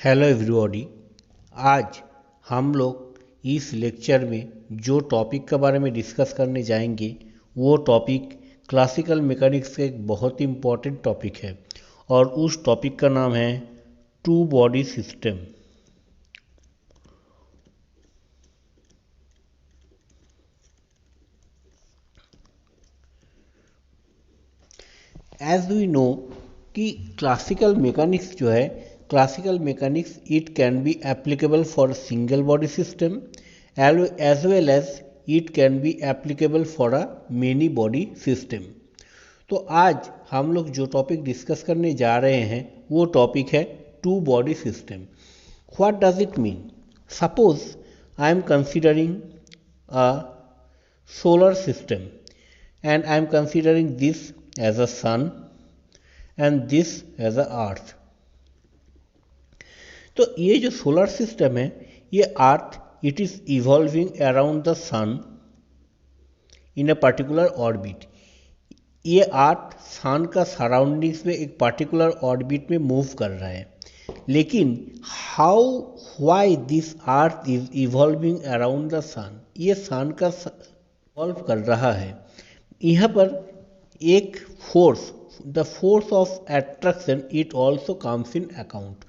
Hello everybody. आज हम लोग इस लेक्चर में जो टॉपिक के बारे में डिस्कस करने जाएंगे वो टॉपिक क्लासिकल मैकेनिक्स का एक बहुत ही इम्पॉर्टेंट टॉपिक है और उस टॉपिक का नाम है two body system. As we know कि क्लासिकल मैकेनिक्स जो है, classical mechanics it can be applicable for single body system as well as it can be applicable for a many body system. तो आज हम लोग जो टॉपिक डिस्कस करने जा रहे हैं वो टॉपिक है two body system. What does it mean? Suppose I am considering a solar system and I am considering this as a sun and this as a earth। तो ये जो सोलर सिस्टम है, ये earth it is evolving around the sun in a particular orbit. ये earth सन का surroundings में एक particular orbit में मूव कर रहा है, लेकिन why this earth is evolving around the sun, ये सन का इवॉल्व कर रहा है। यहाँ पर एक force, the force of attraction it also comes in account.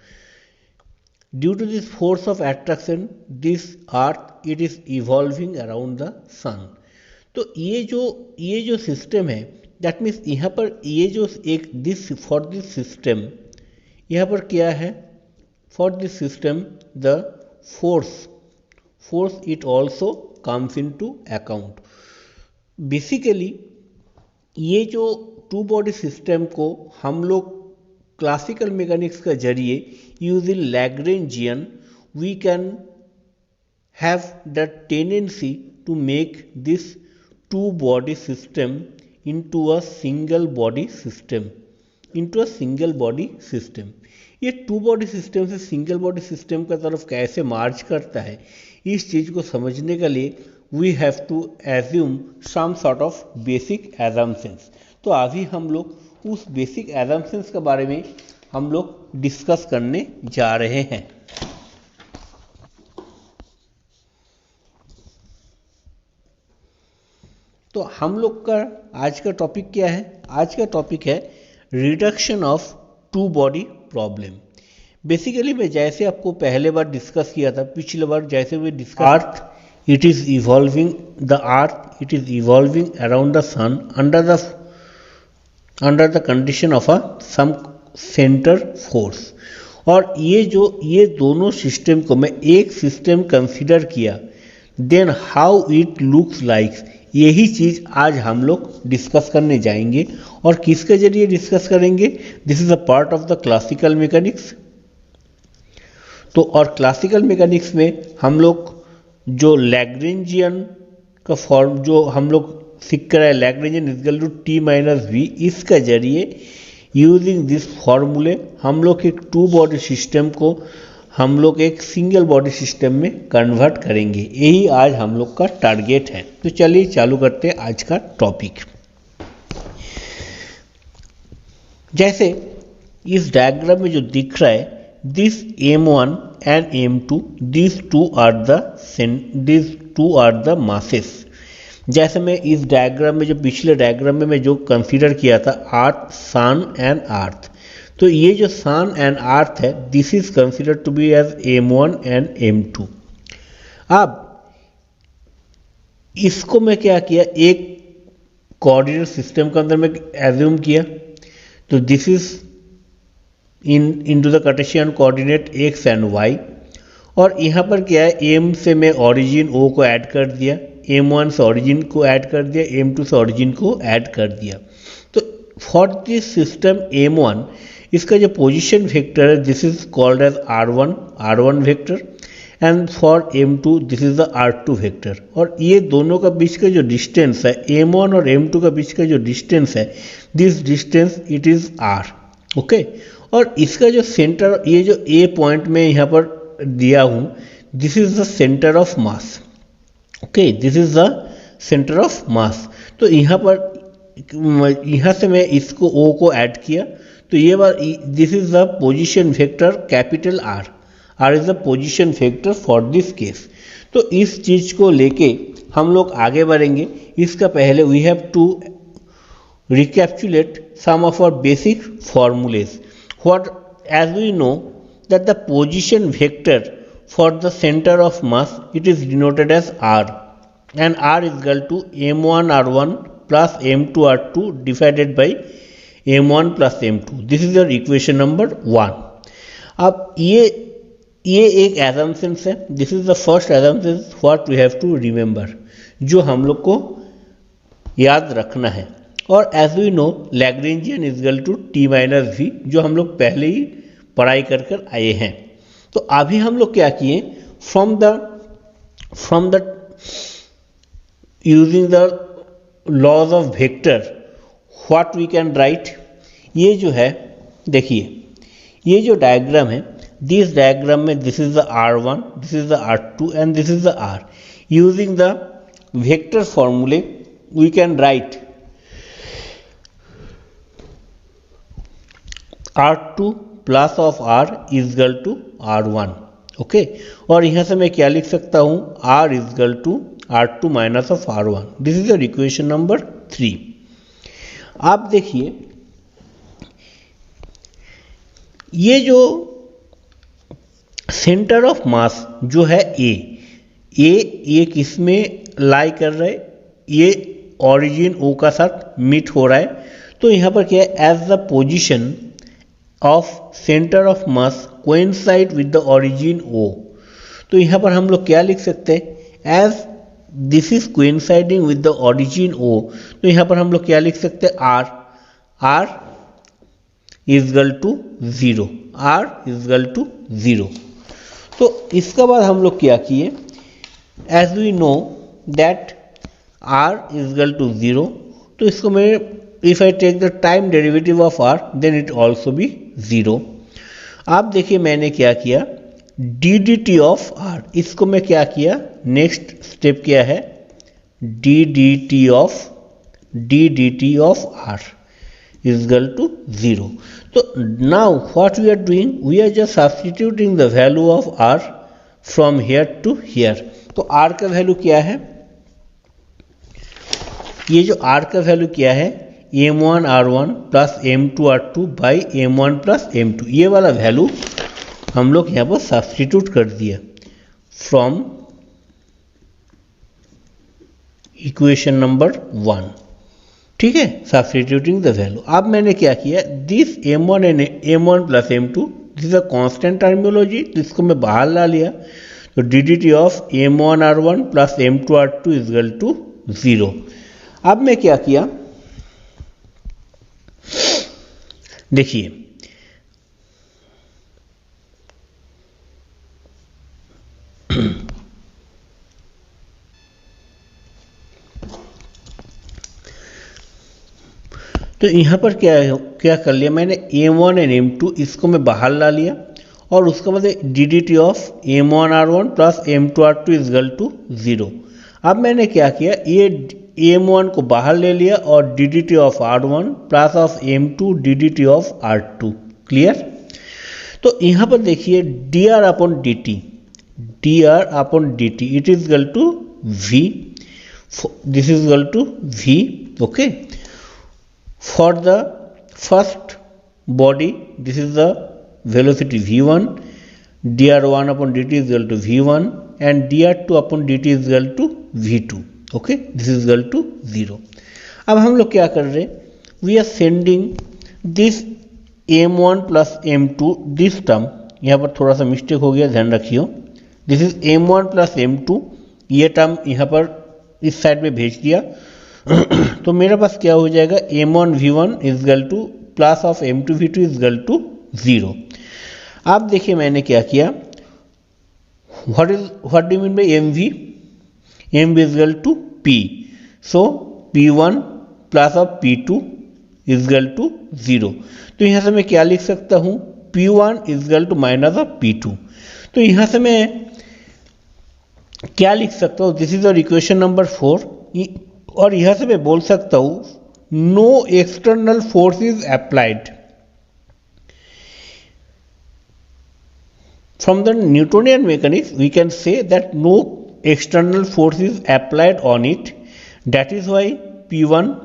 Due to this force of attraction this earth it is evolving around the sun. तो ये जो सिस्टम है, दैट मीन्स यहाँ पर ये जो एक दिस फॉर दिस सिस्टम, यहाँ पर क्या है? For this system the force it also comes into account. Basically ये जो टू बॉडी सिस्टम को हम लोग क्लासिकल मैकेनिक्स का जरिए using Lagrangian we can have the tendency to make this two body system into a single body system. ये two body system से single body system का तरफ कैसे मार्च करता है, इस चीज़ को समझने के लिए we have to assume some sort of basic assumptions। तो अभी हम लोग उस बेसिक assumptions के बारे में हम लोग डिस्कस करने जा रहे हैं। तो हम लोग का आज का टॉपिक क्या है? आज का टॉपिक है reduction of two body problem. Basically मैं जैसे आपको पहले बार डिस्कस किया था, पिछले बार जैसे भी discuss, earth it is evolving, the earth it is evolving around the sun under the condition of some center force। और ये दोनों सिस्टम को मैं एक सिस्टम कंसीडर किया, then how it looks like, यही चीज़ आज हम लोग डिस्कस करने जाएंगे। और किसके जरिए डिस्कस करेंगे? This is a part of the classical mechanics. तो और क्लासिकल मैकेनिक्स में हम लोग जो लैग्रेंजियन का फॉर्म जो हम लोग सीख कर है, Lagrangian equal to T minus V, इसका जरिए यूजिंग दिस फॉर्मूले हम लोग एक टू बॉडी सिस्टम को हम लोग एक सिंगल बॉडी सिस्टम में कन्वर्ट करेंगे। यही आज हम लोग का टारगेट है। तो चलिए चालू करते हैं आज का टॉपिक। जैसे इस डायग्राम में जो दिख रहा है, this m1 and m2 these two are the masses। जैसे मैं इस डायग्राम में, जो पिछले डायग्राम में मैं जो कंसीडर किया था अर्थ, सन एंड अर्थ, तो ये जो सन एंड अर्थ है this is considered to be as m1 and m2। अब इसको मैं क्या किया, एक कोऑर्डिनेट सिस्टम के अंदर में एज्यूम किया। तो this is into the Cartesian coordinate x and y। और यहाँ पर क्या है, m से मैं ओरिजिन o को ऐड कर दिया, m1 से ओरिजिन को ऐड कर दिया, m2 से ओरिजिन को ऐड कर दिया। तो फॉर दिस सिस्टम m1 इसका जो पोजीशन वेक्टर है this is called as r1 vector, and for m2 this is the r2 vector. और ये दोनों का बीच का जो डिस्टेंस है, m1 और m2 का बीच का जो डिस्टेंस है, this distance it is r। Okay. और इसका जो सेंटर, ये जो ए पॉइंट में यहाँ पर दिया हूँ, this is the centre of mass. Okay, this is the centre of मास। तो यहाँ से मैं इसको ओ को ऐड किया, तो ये bar this is the position vector capital R. R is the position vector for this case. तो इस चीज को लेके हम लोग आगे बढ़ेंगे। इसका पहले we have to recapitulate some of our basic formulas. What, as we know that the position vector for the center of mass, it is denoted as r, and r is equal to m1 r1 plus m2 r2 divided by m1 plus m2. This is your equation number 1. अब ये एक assumptions है. This is the first assumption what we have to remember, जो हम लोग को याद रखना है। और as we know Lagrangian is equal to T minus V, जो हम लोग पहले ही पढ़ाई कर कर आए हैं। तो अभी हम लोग क्या किए, from the using the laws of vector what we can write. ये जो है देखिए, ये जो डायग्राम है, दिस डायग्राम में this is the R1, this is the R2 and this is the R। Using the vector फॉर्मूले we can write R2 plus of R is equal to R1। Okay, और यहां से मैं क्या लिख सकता हूं, R is equal to R2 minus of R1। This is the equation number 3। आप देखिए, ये जो सेंटर ऑफ मास जो है ये किस में लाई कर रहा है, ये ओरिजिन O का साथ मीट हो रहा है। तो यहां पर क्या है, as the position of centre of mass coincide with the origin O। तो यहाँ पर हम लोग क्या लिख सकते हैं, as this is coinciding with the origin O। तो यहाँ पर हम लोग क्या लिख सकते हैं, R is equal to 0, R is equal to 0। तो इसके बाद हम लोग क्या किए, as we know that R is equal to 0, तो इसको मैं if I take the time derivative of R then it also be 0। आप देखिए मैंने क्या किया, ddt of R, इसको मैं क्या किया, नेक्स्ट स्टेप क्या है, ddt of R is equal to 0। तो now what we are doing, we are just substituting the value of R from here to here। तो R का वैल्यू क्या है, ये जो R का वैल्यू क्या है, m1 r1 plus m2 r2 by m1 plus m2, ये वाला वैल्यू हम लोग यहाँ पर सब्स्टिट्यूट कर दिया फ्रॉम इक्वेशन नंबर 1। ठीक है, सब्स्टिट्यूटिंग द वैल्यू। अब मैंने क्या किया, this m1 plus m2 this is a constant terminology, तो इसको मैं बाहर ला लिया। तो dt of m1 r1 plus m2 r2 is equal to 0। अब मैं क्या किया, देखिए तो यहां पर क्या कर लिया मैंने, m1 एंड m2 इसको मैं बाहर ला लिया, और उसके बाद dt of m1 r1 plus m2 r2 is equal to 0। अब मैंने क्या किया, ये m1 को बाहर ले लिया और ddt of r1 plus of m2 ddt of r2। Clear. तो यहाँ पर देखिए dr upon dt it is equal to v, this is equal to v। Okay, for the first body this is the velocity v1, dr1 upon dt is equal to v1 and dr2 upon dt is equal to v2। Okay, this is equal to 0। अब हम लोग क्या कर रहे हैं, we are sending this m1 plus m2, this term, यहाँ पर थोड़ा सा मिस्टेक हो गया, ध्यान रखियो, this is m1 plus m2, ये टर्म यहाँ पर इस साइड में भेज दिया। तो मेरे पास क्या हो जाएगा, m1 v1 is equal to plus of m2 v2 is equal to 0। अब देखिए मैंने क्या किया, what do mean by mv, mv is equal to p, so p1 plus of p2 is equal to 0। तो यहां से मैं क्या लिख सकता हूं, p1 is equal to minus of p2। तो यहां से मैं क्या लिख सकता हूं, दिस इज और इक्वेशन नंबर 4, और यहां से मैं बोल सकता हूं no external force is applied. From the Newtonian mechanics, we can say that no external force is applied on it. That is why P1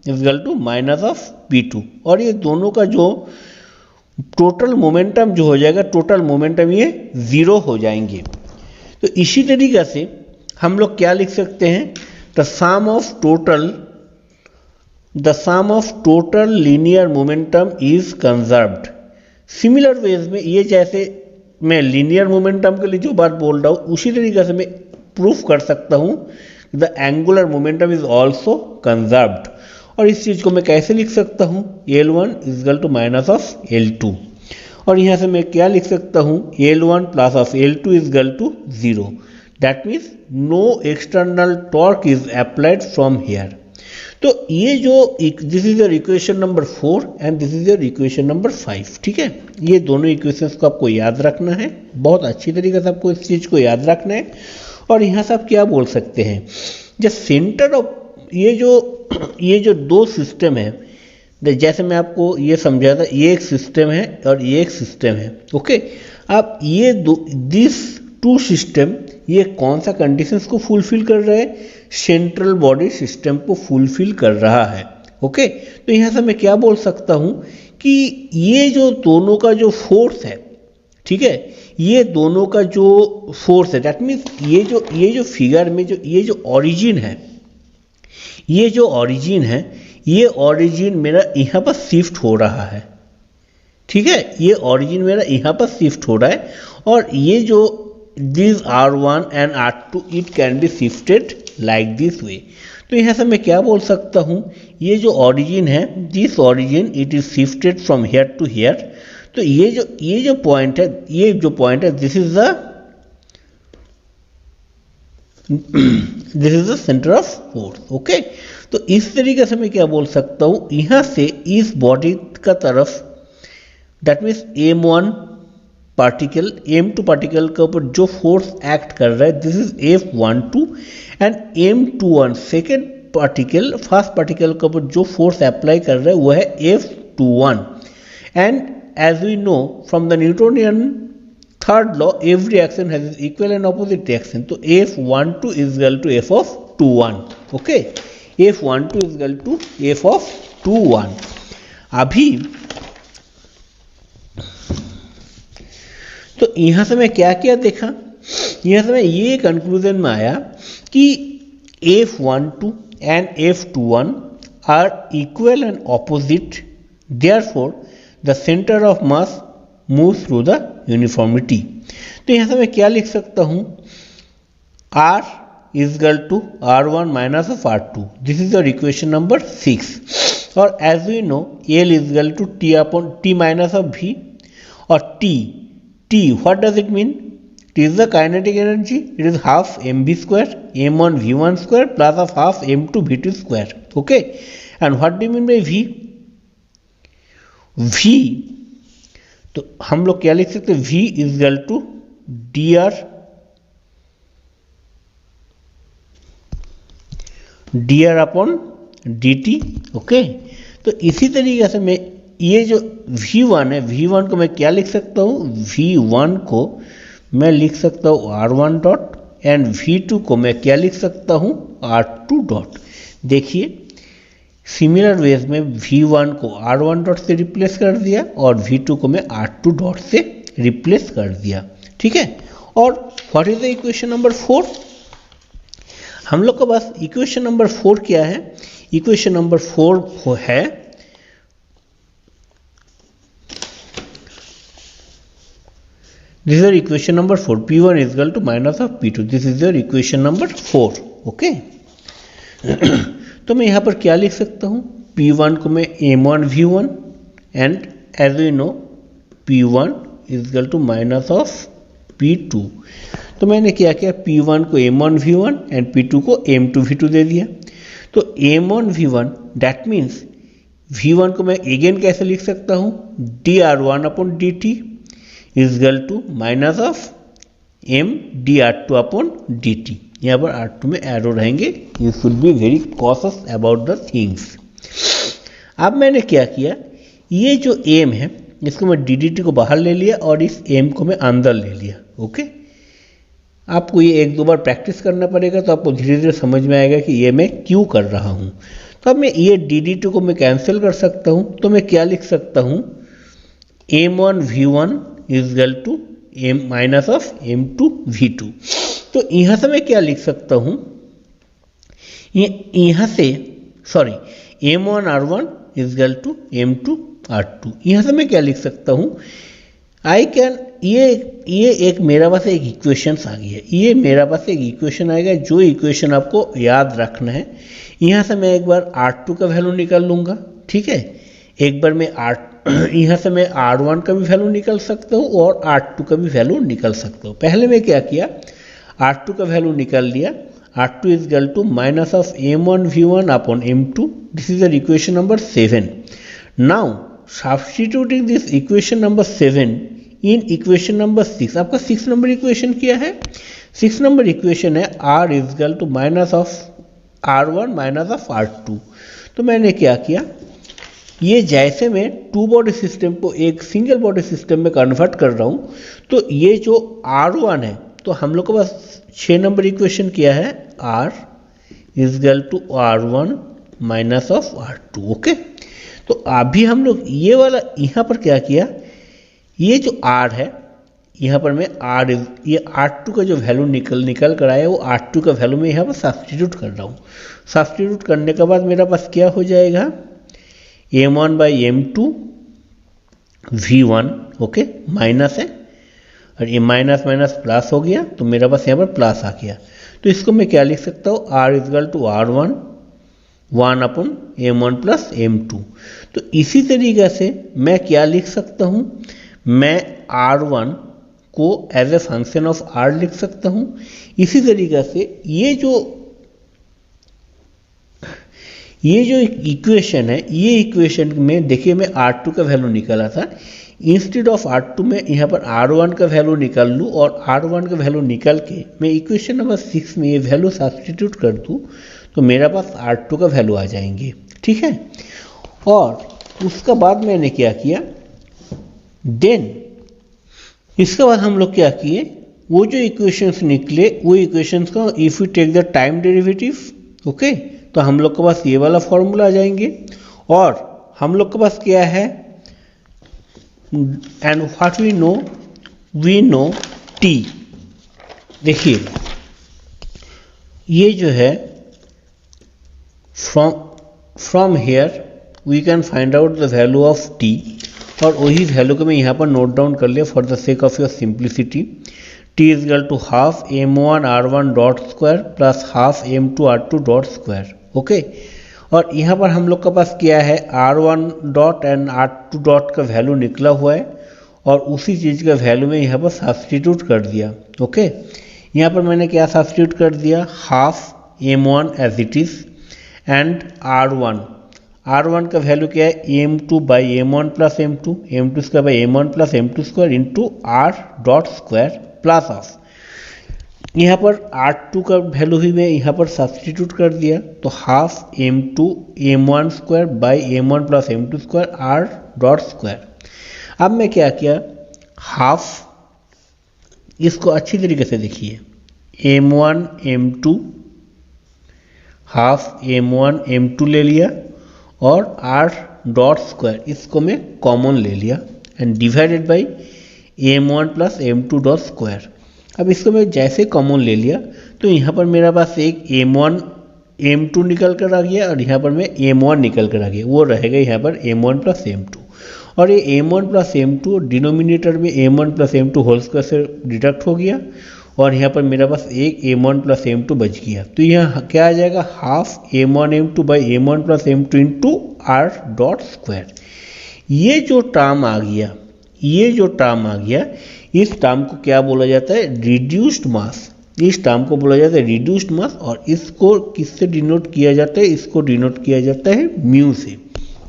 is equal to minus of P2. और ये दोनों का जो टोटल मोमेंटम जो हो जाएगा, total momentum ये zero हो जाएंगे। तो इसी तरीके से हम लोग क्या लिख सकते हैं, the sum of total linear momentum is conserved. Similar ways में ये जैसे मैं लीनियर मोमेंटम के लिए जो बात बोल रहा हूँ उसी तरीके से मैं प्रूफ कर सकता हूँ the angular momentum is also conserved. और इस चीज़ को मैं कैसे लिख सकता हूँ, L1 is equal to minus of L2। और यहाँ से मैं क्या लिख सकता हूँ, L1 plus of L2 is equal to 0। That means no external torque is applied from here. तो ये जो this is your equation number 4 and this is your equation number 5। ठीक है, ये दोनों इक्वेशंस को आपको याद रखना है, बहुत अच्छी तरीके से आपको इस चीज़ को याद रखना है। और यहाँ से आप क्या बोल सकते हैं, जो सेंटर ऑफ ये जो दो सिस्टम है, जैसे मैं आपको ये समझा था, ये एक सिस्टम है और ये एक सिस्टम है। ओके, आप ये दिस टू सिस्टम ये कौन सा कंडीशंस को फुलफिल कर रहे हैं, सेंट्रल बॉडी सिस्टम को फुलफिल कर रहा है। ओके, तो यहाँ से मैं क्या बोल सकता हूँ कि ये जो दोनों का जो फोर्स है, ठीक है, ये दोनों का जो फोर्स है, दैट मीन्स ये जो फिगर में जो ये जो ओरिजिन है, ये ओरिजिन मेरा यहाँ पर शिफ्ट हो रहा है। ठीक है, ये ओरिजिन मेरा यहाँ पर शिफ्ट हो रहा है और ये जो this R1 and R2 it can be shifted like this way. तो यहाँ से मैं क्या बोल सकता हूँ, ये जो ओरिजिन है, this origin it is shifted from here to here. तो ये जो पॉइंट है this is the centre of force. Okay, तो इस तरीके से मैं क्या बोल सकता हूँ, यहाँ से इस बॉडी का तरफ, दैट मीन्स M2 पार्टिकल के ऊपर जो फोर्स एक्ट कर रहा है, this is F12 and M21 second particle, first particle के ऊपर जो फोर्स अप्लाई कर रहा है वो है F21। And as we know from the Newtonian third law, every action has equal and opposite reaction. तो F12 is equal to F21। Okay, F12 is equal to F21। अभी तो यहाँ से मैं क्या क्या देखा, यहाँ से मैं ये कंक्लूजन में आया कि F12 and F21 are equal and opposite, therefore the centre of mass moves through the uniformity. तो यहाँ से मैं क्या लिख सकता हूँ, R is equal to R1 minus of R2। This is your equation number 6। और as we know L is equal to T minus of V। और T what does it mean? It is the kinetic energy. It is half mv square m1 v1 square plus of half m2 v2 square. Okay, and what do you mean by V? तो हम लोग क्या लिख सकते हैं, V is equal to dr upon dt। Okay, तो इसी तरीके से मैं ये जो V1 है, V1 को मैं क्या लिख सकता हूँ, V1 को मैं लिख सकता हूँ R1 डॉट एंड V2 को मैं क्या लिख सकता हूँ, R2 डॉट। देखिए सिमिलर वेज में V1 को R1 डॉट से रिप्लेस कर दिया और V2 को मैं R2 डॉट से रिप्लेस कर दिया। ठीक है, और what is the equation number 4? हम लोग के पास इक्वेशन नंबर 4 क्या है, इक्वेशन नंबर 4 है this is your equation number 4, P1 is equal to minus of P2। this is your equation number 4। Okay, तो मैं यहाँ पर क्या लिख सकता हूँ, P1 को मैं M1 V1 and as we know P1 is equal to minus of P2। तो मैंने क्या किया, P1 को M1 V1 एंड P2 को M2 V2 दे दिया। तो M1 V1 that means V1 को मैं अगेन कैसे लिख सकता हूँ, dr1 upon dt is equal to minus of m dr2 upon dt। यहाँ पर R2 में एरो रहेंगे, you should be very cautious about the things. अब मैंने क्या किया, ये जो m है इसको मैं डी डी टी को बाहर ले लिया और इस एम को मैं अंदर ले लिया। ओके, आपको ये एक दो बार प्रैक्टिस करना पड़ेगा तो आपको धीरे धीरे समझ में आएगा कि ये मैं क्यों कर रहा हूँ। तो अब मैं ये डी डी टी को मैं कैंसिल कर सकता हूँ, तो मैं क्या लिख सकता हूँ, m1v1 is equal to m minus of m2v2। तो यहाँ से मैं क्या लिख सकता हूँ, यहाँ से sorry m1r1 is equal to m2r2। यहाँ से मैं क्या लिख सकता हूँ, आई कैन, ये एक मेरा पास एक इक्वेशन आ गई है, ये मेरा पास एक इक्वेशन आएगा, जो इक्वेशन आपको याद रखना है। यहाँ से मैं एक बार R2 का वैल्यू निकाल लूँगा, ठीक है, एक बार मैं यहाँ से मैं R1 का भी वैल्यू निकाल सकता हूँ और R2 का भी वैल्यू निकाल सकता हूँ। पहले मैं क्या किया, R2 का वैल्यू निकाल लिया, R2 is equal to minus of m1v1 upon m2, this is the equation number 7। Now substituting this equation number 7 in equation number 6, आपका 6 नंबर इक्वेशन क्या है, 6 नंबर इक्वेशन है r is equal to minus of r1 minus of r2। तो मैंने क्या किया, ये जैसे मैं टू बॉडी सिस्टम को एक सिंगल बॉडी सिस्टम में कन्वर्ट कर रहा हूँ, तो ये जो R1 है, तो हम लोग के पास 6 नंबर इक्वेशन क्या है, R is equal to R1 minus of R2। Okay, तो अभी हम लोग ये वाला यहाँ पर क्या किया, ये जो R है, यहाँ पर मैं ये R2 का जो वैल्यू निकल कर आया, वो R2 का वैल्यू मैं यहाँ पर सब्स्टिट्यूट कर रहा हूँ। सब्स्टिट्यूट करने के बाद मेरा पास क्या हो जाएगा, m1 by m2 v1, okay, minus है और ये माइनस माइनस प्लस हो गया, तो मेरा पास यहाँ पर प्लस आ गया। तो इसको मैं क्या लिख सकता हूँ, r is equal to r1 1 upon m1 plus m2। तो इसी तरीके से मैं क्या लिख सकता हूँ, मैं R1 को as a function of R लिख सकता हूँ। इसी तरीके से ये जो इक्वेशन है, ये इक्वेशन में देखिए मैं R2 का वैल्यू निकाला था, इंस्टेड ऑफ R2 में यहाँ पर R1 का वैल्यू निकाल लूँ और R1 का वैल्यू निकाल के मैं इक्वेशन नंबर 6 में ये वैल्यू सब्स्टिट्यूट कर दूँ, तो मेरा पास R2 का वैल्यू आ जाएंगे, ठीक है। और उसका बाद मैंने क्या किया, देन इसके बाद हम लोग क्या किए, वो जो इक्वेशंस निकले वो इक्वेशंस का if you take the time derivative, okay, तो हम लोग के पास ये वाला फॉर्मूला आ जाएंगे। और हम लोग के पास क्या है, and what we know t, देखिए ये जो है from here we can find out the value of t, और वही वैल्यू को मैं यहाँ पर नोट डाउन कर लिया for the sake of your simplicity. t is equal to half m1 r1 dot square plus half m2 r2 dot square, okay. और यहाँ पर हम लोग के पास क्या है, r1 dot and r2 dot का वैल्यू निकला हुआ है और उसी चीज़ का वैल्यू में यहाँ पर सब्स्टिट्यूट कर दिया, ओके। यहाँ पर मैंने क्या सब्स्टिट्यूट कर दिया, half m1 as it is and r1 का वैल्यू क्या है, m2 by m1 plus m2 square by m1 plus m2 square into r dot square plus of, यहाँ पर R2 का वैल्यू ही मैं यहाँ पर सब्स्टिट्यूट कर दिया, तो half m2 m1 square by m1 plus m2 square r dot square. अब मैं क्या किया, हाफ, इसको अच्छी तरीके से देखिए, m1 m2 half m1 m2 ले लिया और r डॉट स्क्वायर इसको मैं कॉमन ले लिया and divided by m1 plus m2 dot square. अब इसको मैं जैसे कॉमन ले लिया तो यहाँ पर मेरा पास एक m1 m2 निकल कर आ गया और यहाँ पर मैं m1 निकल कर आ गया, वो रहेगा यहाँ पर m1 प्लस m2, और ये m1 प्लस m2 डिनोमिनेटर में m1 plus m2 whole square से डिडक्ट हो गया और यहाँ पर मेरा पास एक m1 प्लस m2 बच गया। तो यहाँ क्या आ जाएगा, half m1 m2 by m1 plus m2 into r dot square. ये जो टर्म आ गया, इस टर्म को क्या बोला जाता है, रिड्यूस्ड मास। इस टर्म को बोला जाता है रिड्यूस्ड मास और इसको किससे डिनोट किया जाता है, इसको डिनोट किया जाता है म्यू से।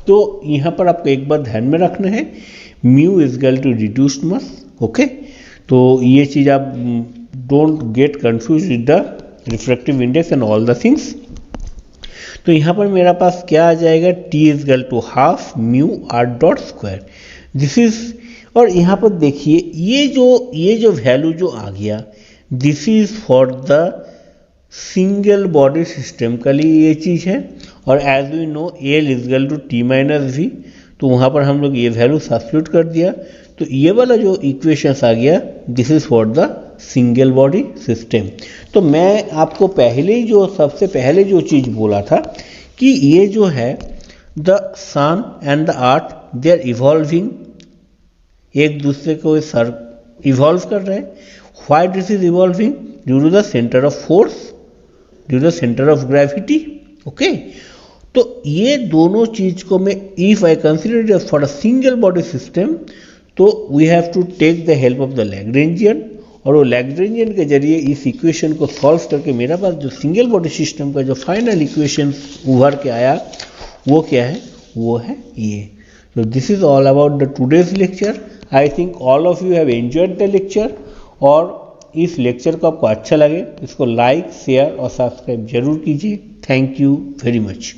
तो यहाँ पर आपको एक बात ध्यान में रखना है, mu is equal to reduced mass, okay. तो ये चीज़ आप don't get confuse with the refractive index and all the things. तो यहाँ पर मेरा पास क्या आ जाएगा, t is equal to half mu r dot square. This is, और यहाँ पर देखिए ये जो वैल्यू जो आ गया, this is for the single body system के लिए ये चीज़ है। और as we know L is equal to T minus V, तो वहाँ पर हम लोग ये वैल्यू सब्स्टिट्यूट कर दिया, तो ये वाला जो इक्वेशंस आ गया, this is for the single body system. तो मैं आपको पहले ही जो सबसे पहले जो चीज़ बोला था कि ये जो है the sun and the earth they are evolving, एक दूसरे को इवॉल्व कर रहे हैं। Why this is evolving? Due to the centre of force, due to the centre of gravity. Okay, तो ये दोनों चीज को मैं if I consider for a single body system, तो we have to take the help of the Lagrangian, और वो Lagrangian के जरिए इस इक्वेशन को सॉल्व करके मेरे पास जो सिंगल बॉडी सिस्टम का जो फाइनल इक्वेशन उभर के आया वो क्या है, वो है ये। तो this is all about the today's lecture. I think all of you have enjoyed the lecture, और इस लेक्चर को आपको अच्छा लगे इसको लाइक शेयर और सब्सक्राइब जरूर कीजिए। Thank you very much.